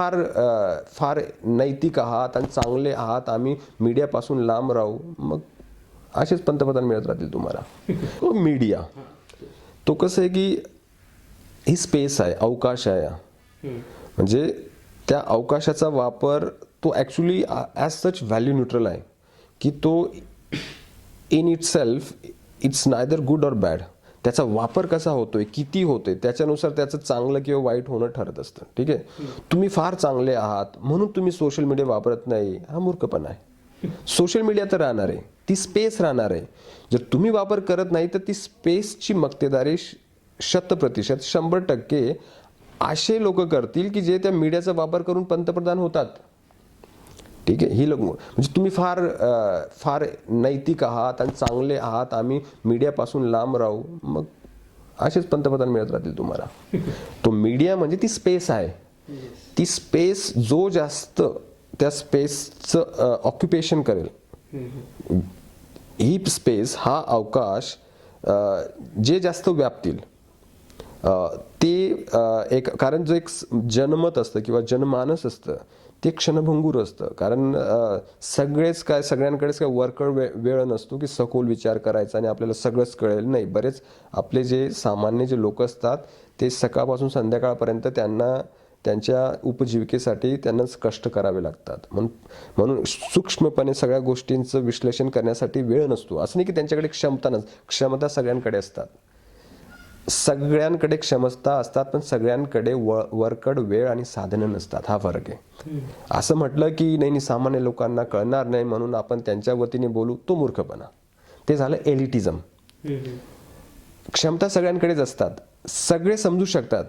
फार नैतिक आहात आणि चांगले आहात, आम्ही मीडियापासून लांब राहू, मग असेच पंतप्रधान मिळत राहतील तुम्हाला. मीडिया तो कसं आहे की ही स्पेस आहे, अवकाश आहे, म्हणजे त्या अवकाशाचा वापर तो actually as such value neutral आहे की तो in it self it's neither good or bad. त्याचा वापर कसा होतोय, किती होतोय, त्याच्यानुसार त्याचं चांगलं किंवा वाईट होणं ठरत असतं. ठीक आहे, तुम्ही फार चांगले आहात म्हणून तुम्ही सोशल मीडिया वापरत नाही, हा मूर्खपणा आहे. सोशल मीडिया तर राहणार आहे, ती स्पेस राहणार आहे. जर तुम्ही वापर करत नाही तर ती स्पेसची मक्तेदारी 100% 100% असे लोक करतील की जे त्या मीडियाचा वापर करून पंतप्रधान होतात. ठीक आहे, ही लोक म्हणजे तुम्ही फार नैतिक आहात आणि चांगले आहात, आम्ही मीडियापासून लांब राहू, मग असेच पंतप्रधान मिळत राहतील तुम्हाला. तो मीडिया म्हणजे ती स्पेस आहे, ती स्पेस जो जास्त त्या स्पेसचं ऑक्युपेशन करेल, ही स्पेस हा अवकाश जे जास्त व्यापतील ते एक, कारण जो एक जनमत असतं किंवा जनमानस असतं ते क्षणभंगूर असतं. कारण सगळ्यांकडेच काय वर्कळ वेळ नसतो की सखोल विचार करायचा आणि आपल्याला सगळंच कळेल. नाही, बरेच आपले जे सामान्य जे लोक असतात ते सकाळपासून संध्याकाळपर्यंत त्यांना त्यांच्या उपजीविकेसाठी त्यांनाच कष्ट करावे लागतात. म्हणून सूक्ष्मपणे सगळ्या गोष्टींचं विश्लेषण करण्यासाठी वेळ नसतो. असं नाही की त्यांच्याकडे क्षमता सगळ्यांकडे असतात, सगळ्यांकडे क्षमता असतात, पण सगळ्यांकडे वरकड वेळ आणि साधनं नसतात. हा फरक आहे. असं म्हटलं की नाही सामान्य लोकांना कळणार नाही म्हणून आपण त्यांच्या वतीने बोलू, तो मूर्खपणा. ते झालं एलिटिझम. क्षमता सगळ्यांकडेच असतात, सगळे समजू शकतात,